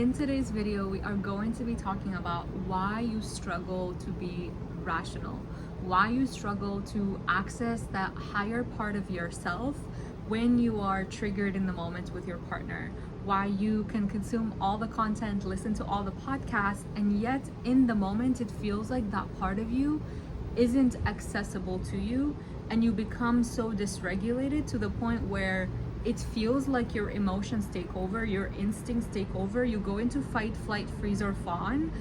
In today's video, we are going to be talking about why you struggle to be rational, why you struggle to access that higher part of yourself when you are triggered in the moment with your partner, why you can consume all the content, listen to all the podcasts, and yet in the moment it feels like that part of you isn't accessible to you, and you become so dysregulated to the point where it feels like your emotions take over, your instincts take over, you go into fight, flight, freeze, or fawn,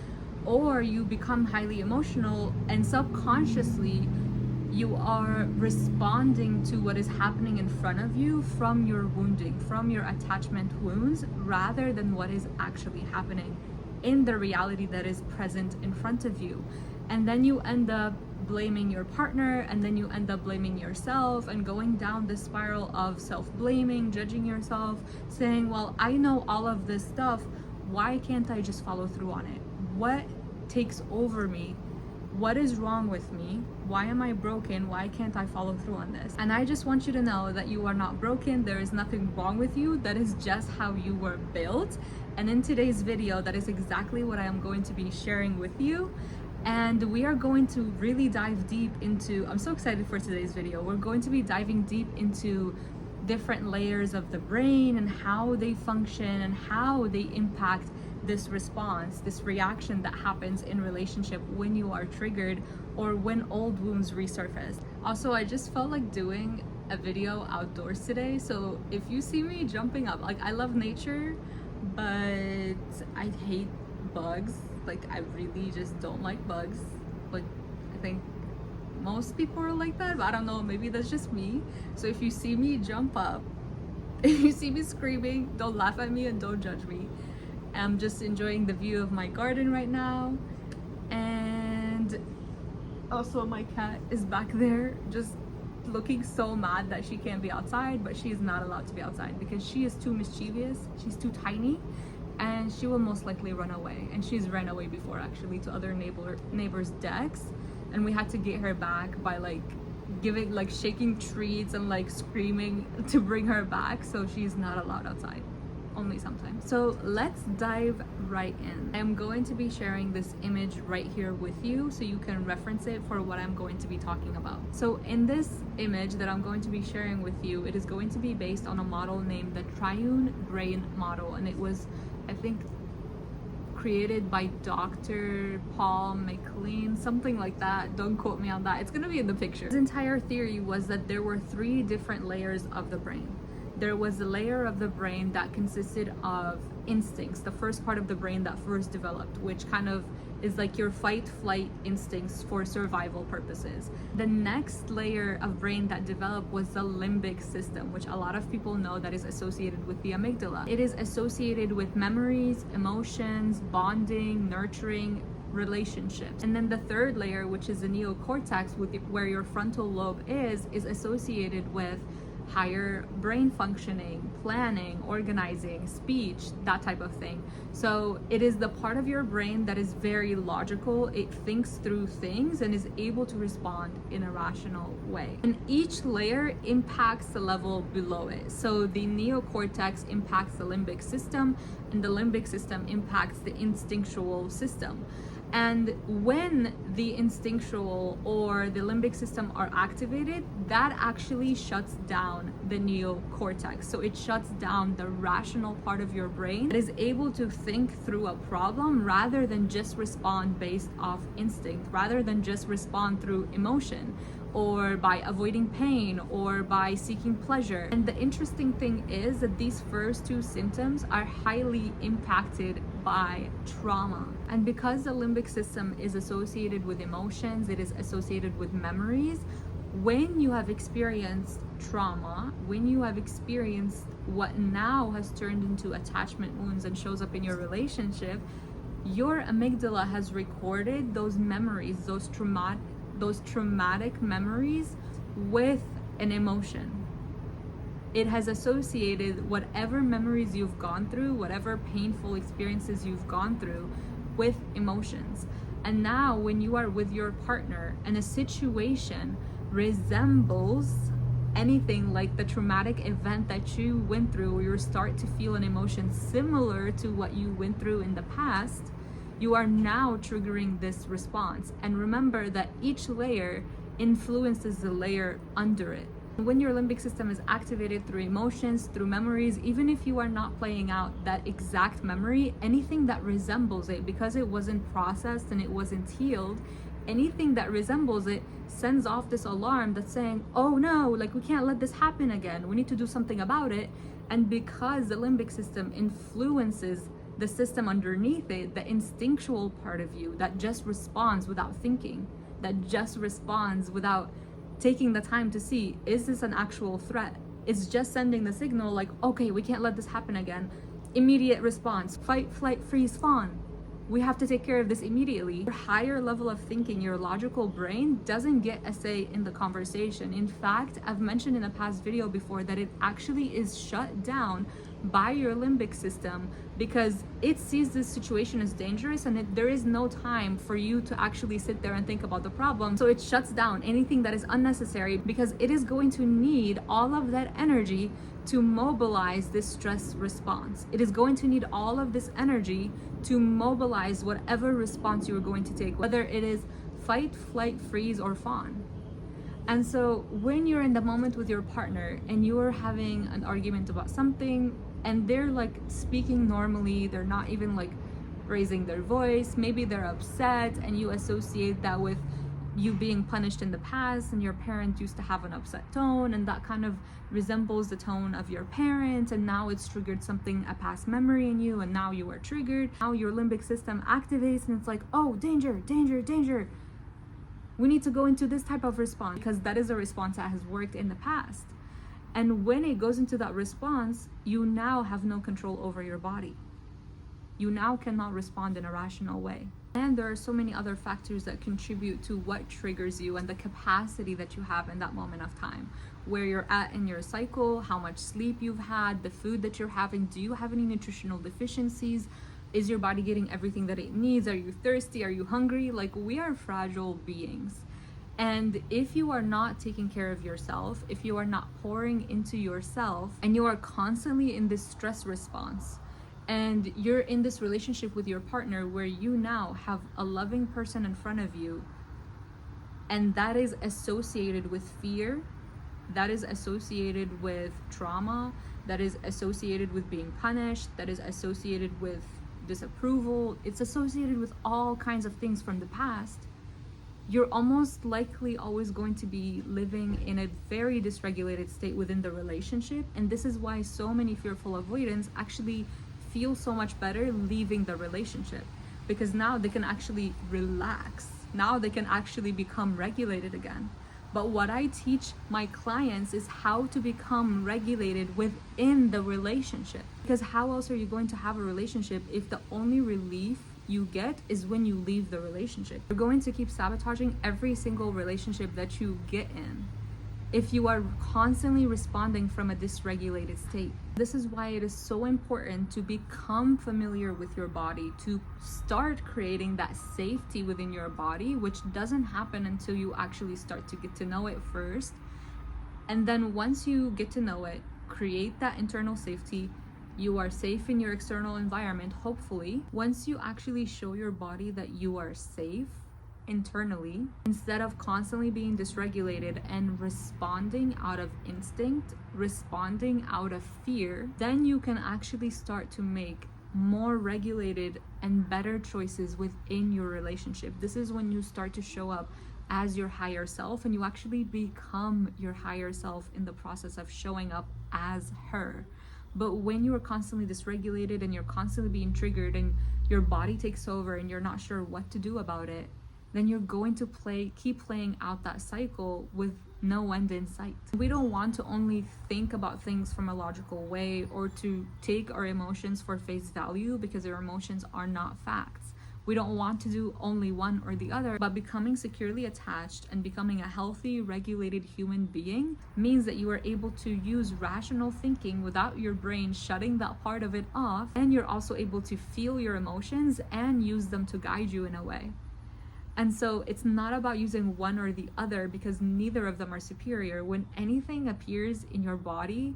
or you become highly emotional and subconsciously you are responding to what is happening in front of you from your wounding, from your attachment wounds, rather than what is actually happening in the reality that is present in front of you. And then you end up blaming your partner, and then you end up blaming yourself and going down this spiral of self-blaming, judging yourself, saying, well, I know all of this stuff, why can't I just follow through on it? What takes over me? What is wrong with me? Why am I broken? Why can't I follow through on this? And I just want you to know that you are not broken. There is nothing wrong with you. That is just how you were built. And in today's video, that is exactly what I am going to be sharing with you. And we are going to really dive deep into, I'm so excited for today's video. We're going to be diving deep into different layers of the brain and how they function and how they impact this response, this reaction that happens in relationship when you are triggered or when old wounds resurface. Also, I just felt like doing a video outdoors today. So if you see me jumping up, like I love nature, but I hate bugs. Like I really just don't like bugs. Like I think most people are like that, but I don't know, maybe that's just me. So if you see me jump up, if you see me screaming, don't laugh at me and don't judge me. I'm just enjoying the view of my garden right now. And also my cat is back there just looking so mad that she can't be outside, but she is not allowed to be outside because she is too mischievous. She's too tiny, and she will most likely run away. And she's ran away before actually to other neighbors' decks, and we had to get her back by like shaking treats and like screaming to bring her back. So she's not allowed outside, only sometimes. So let's dive right in. I'm going to be sharing this image right here with you so you can reference it for what I'm going to be talking about. So in this image that I'm going to be sharing with you, it is going to be based on a model named the Triune Brain Model, and it was, I think, created by Dr. Paul McLean, something like that. Don't quote me on that. It's gonna be in the picture. His entire theory was that there were 3 different layers of the brain. There was a layer of the brain that consisted of instincts, the first part of the brain that first developed, which kind of is like your fight flight instincts for survival purposes. The next layer of brain that developed was the limbic system, which a lot of people know that is associated with the amygdala. It is associated with memories, emotions, bonding, nurturing, relationships. And then the third layer, which is the neocortex, where your frontal lobe is associated with higher brain functioning, planning, organizing, speech, that type of thing. So it is the part of your brain that is very logical. It thinks through things and is able to respond in a rational way. And each layer impacts the level below it. So the neocortex impacts the limbic system, and the limbic system impacts the instinctual system. And when the instinctual or the limbic system are activated, that actually shuts down the neocortex. So it shuts down the rational part of your brain that is able to think through a problem rather than just respond based off instinct, rather than just respond through emotion, or by avoiding pain, or by seeking pleasure. And the interesting thing is that these first 2 symptoms are highly impacted by trauma. And because the limbic system is associated with emotions, it is associated with memories, when you have experienced trauma, when you have experienced what now has turned into attachment wounds and shows up in your relationship, your amygdala has recorded those memories, those traumatic memories with an emotion. It has associated whatever memories you've gone through, whatever painful experiences you've gone through, with emotions. And now when you are with your partner and a situation resembles anything like the traumatic event that you went through, or you start to feel an emotion similar to what you went through in the past, you are now triggering this response. And remember that each layer influences the layer under it. When your limbic system is activated through emotions, through memories, even if you are not playing out that exact memory, anything that resembles it, because it wasn't processed and it wasn't healed, anything that resembles it sends off this alarm that's saying, oh no, like we can't let this happen again. We need to do something about it. And because the limbic system influences the system underneath it, the instinctual part of you that just responds without thinking, that just responds without taking the time to see, is this an actual threat? It's just sending the signal like, okay, we can't let this happen again. Immediate response, fight, flight, freeze, fawn. We have to take care of this immediately. Your higher level of thinking, your logical brain, doesn't get a say in the conversation. In fact, I've mentioned in a past video before that it actually is shut down by your limbic system because it sees this situation as dangerous, and there is no time for you to actually sit there and think about the problem. So it shuts down anything that is unnecessary because it is going to need all of that energy to mobilize this stress response. It is going to need all of this energy to mobilize whatever response you're going to take, whether it is fight, flight, freeze, or fawn. And so when you're in the moment with your partner and you're having an argument about something and they're like speaking normally, they're not even like raising their voice, maybe they're upset, and you associate that with you being punished in the past and your parent used to have an upset tone, and that kind of resembles the tone of your parent, and now it's triggered something, a past memory in you, and now you are triggered. Now your limbic system activates and it's like, oh, danger, danger, danger. We need to go into this type of response because that is a response that has worked in the past. And when it goes into that response, you now have no control over your body. You now cannot respond in a rational way. And there are so many other factors that contribute to what triggers you and the capacity that you have in that moment of time, where you're at in your cycle, how much sleep you've had, the food that you're having, do you have any nutritional deficiencies? Is your body getting everything that it needs? Are you thirsty? Are you hungry? Like, we are fragile beings. And if you are not taking care of yourself, if you are not pouring into yourself, and you are constantly in this stress response, and you're in this relationship with your partner where you now have a loving person in front of you, and that is associated with fear, that is associated with trauma, that is associated with being punished, that is associated with disapproval, it's associated with all kinds of things from the past, you're almost likely always going to be living in a very dysregulated state within the relationship. And this is why so many fearful avoidants actually feel so much better leaving the relationship, because now they can actually relax. Now they can actually become regulated again. But what I teach my clients is how to become regulated within the relationship. Because how else are you going to have a relationship if the only relief you get is when you leave the relationship? You're going to keep sabotaging every single relationship that you get in if you are constantly responding from a dysregulated state. This is why it is so important to become familiar with your body, to start creating that safety within your body, which doesn't happen until you actually start to get to know it first. And then once you get to know it, create that internal safety. You are safe in your external environment, hopefully. Once you actually show your body that you are safe internally, instead of constantly being dysregulated and responding out of instinct, responding out of fear, then you can actually start to make more regulated and better choices within your relationship. This is when you start to show up as your higher self, and you actually become your higher self in the process of showing up as her. But when you are constantly dysregulated and you're constantly being triggered and your body takes over and you're not sure what to do about it, then you're going to keep playing out that cycle with no end in sight. We don't want to only think about things from a logical way or to take our emotions for face value, because our emotions are not facts. We don't want to do only one or the other, but becoming securely attached and becoming a healthy, regulated human being means that you are able to use rational thinking without your brain shutting that part of it off, and you're also able to feel your emotions and use them to guide you in a way. And so it's not about using one or the other, because neither of them are superior. When anything appears in your body,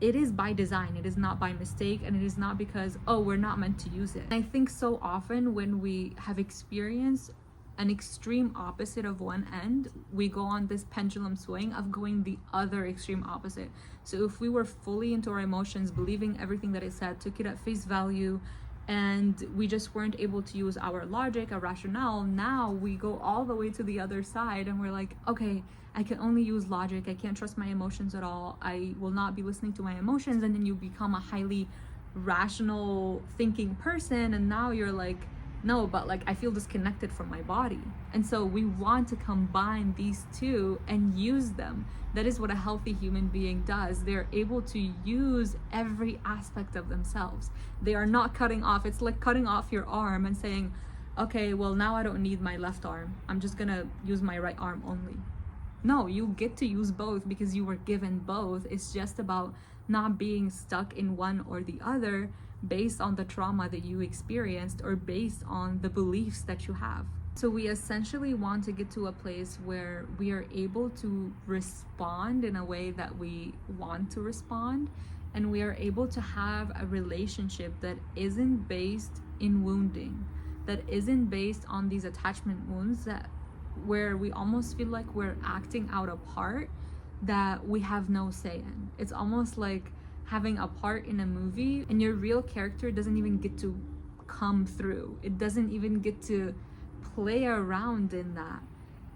it is by design. It is not by mistake, and it is not because, oh, we're not meant to use it. And I think so often when we have experienced an extreme opposite of one end, we go on this pendulum swing of going the other extreme opposite. So if we were fully into our emotions, believing everything that it said, took it at face value, and we just weren't able to use our logic, our rationale, now we go all the way to the other side and we're like, okay, I can only use logic. I can't trust my emotions at all. I will not be listening to my emotions. And then you become a highly rational thinking person, and now you're like, no, but like I feel disconnected from my body. And so we want to combine these two and use them. That is what a healthy human being does. They're able to use every aspect of themselves. They are not cutting off. It's like cutting off your arm and saying, okay, well, now I don't need my left arm. I'm just gonna use my right arm only. No, you get to use both because you were given both. It's just about not being stuck in one or the other based on the trauma that you experienced or based on the beliefs that you have. So we essentially want to get to a place where we are able to respond in a way that we want to respond, and we are able to have a relationship that isn't based in wounding, that isn't based on these attachment wounds, that where we almost feel like we're acting out a part that we have no say in. It's almost like having a part in a movie and your real character doesn't even get to come through. It doesn't even get to play around in that.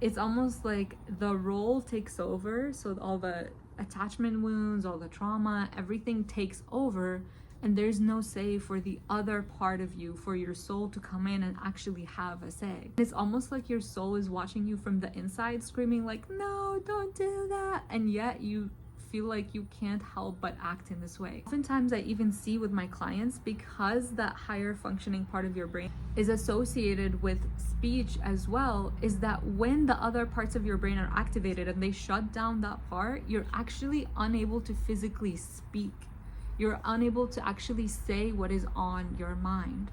It's almost like the role takes over. So all the attachment wounds, all the trauma, everything takes over, and there's no say for the other part of you, for your soul to come in and actually have a say. It's almost like your soul is watching you from the inside, screaming like, no, don't do that. And yet you feel like you can't help but act in this way. Oftentimes I even see with my clients, because that higher functioning part of your brain is associated with speech as well, is that when the other parts of your brain are activated and they shut down that part, you're actually unable to physically speak. You're unable to actually say what is on your mind.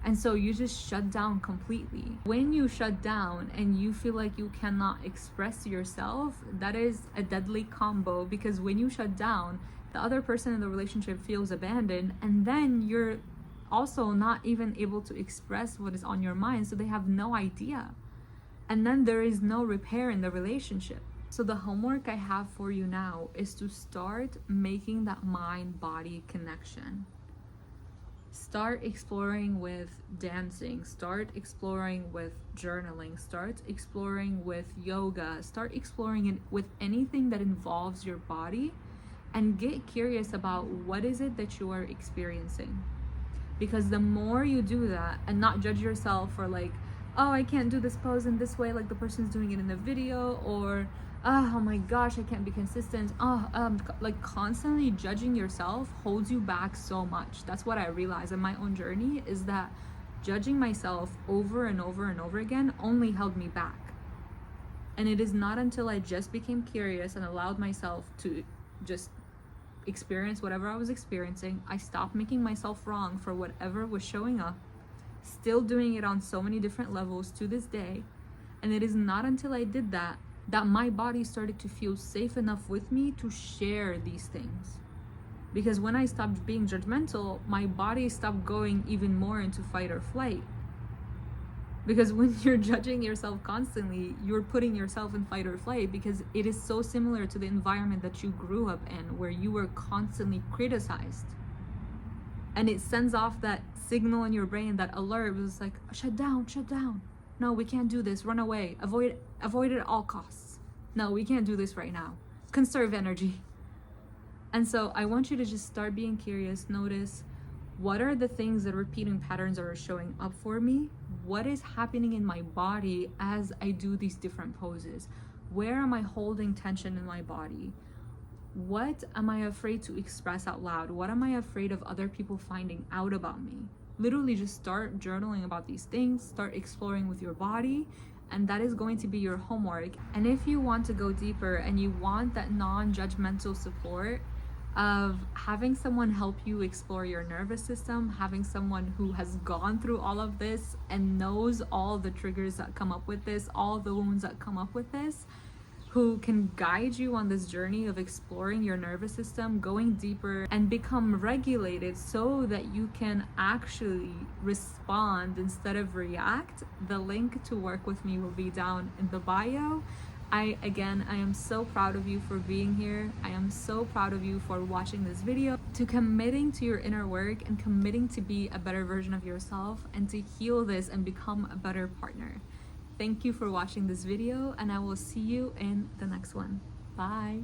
And so you just shut down completely. When you shut down and you feel like you cannot express yourself, that is a deadly combo, because when you shut down, the other person in the relationship feels abandoned, and then you're also not even able to express what is on your mind, so they have no idea. And then there is no repair in the relationship. So the homework I have for you now is to start making that mind-body connection. Start exploring with dancing, start exploring with journaling, start exploring with yoga, start exploring it with anything that involves your body, and get curious about what is it that you are experiencing. Because the more you do that and not judge yourself for like, oh, I can't do this pose in this way like the person's doing it in the video, or oh my gosh, I can't be consistent. Like constantly judging yourself holds you back so much. That's what I realized in my own journey, is that judging myself over and over and over again only held me back. And it is not until I just became curious and allowed myself to just experience whatever I was experiencing, I stopped making myself wrong for whatever was showing up, still doing it on so many different levels to this day. And it is not until I did that my body started to feel safe enough with me to share these things. Because when I stopped being judgmental, my body stopped going even more into fight or flight. Because when you're judging yourself constantly, you're putting yourself in fight or flight, because it is so similar to the environment that you grew up in, where you were constantly criticized. And it sends off that signal in your brain, that alert, was like, shut down. No, we can't do this. Run away. Avoid it at all costs. No, we can't do this right now. Conserve energy. And so I want you to just start being curious. Notice, what are the things that repeating patterns are showing up for me? What is happening in my body as I do these different poses? Where am I holding tension in my body? What am I afraid to express out loud? What am I afraid of other people finding out about me? Literally just start journaling about these things, start exploring with your body, and that is going to be your homework. And if you want to go deeper and you want that non-judgmental support, of having someone help you explore your nervous system, having someone who has gone through all of this and knows all the triggers that come up with this, all the wounds that come up with this, who can guide you on this journey of exploring your nervous system, going deeper and become regulated so that you can actually respond instead of react. The link to work with me will be down in the bio. I am so proud of you for being here. I am so proud of you for watching this video, to committing to your inner work and committing to be a better version of yourself and to heal this and become a better partner. Thank you for watching this video, and I will see you in the next one. Bye.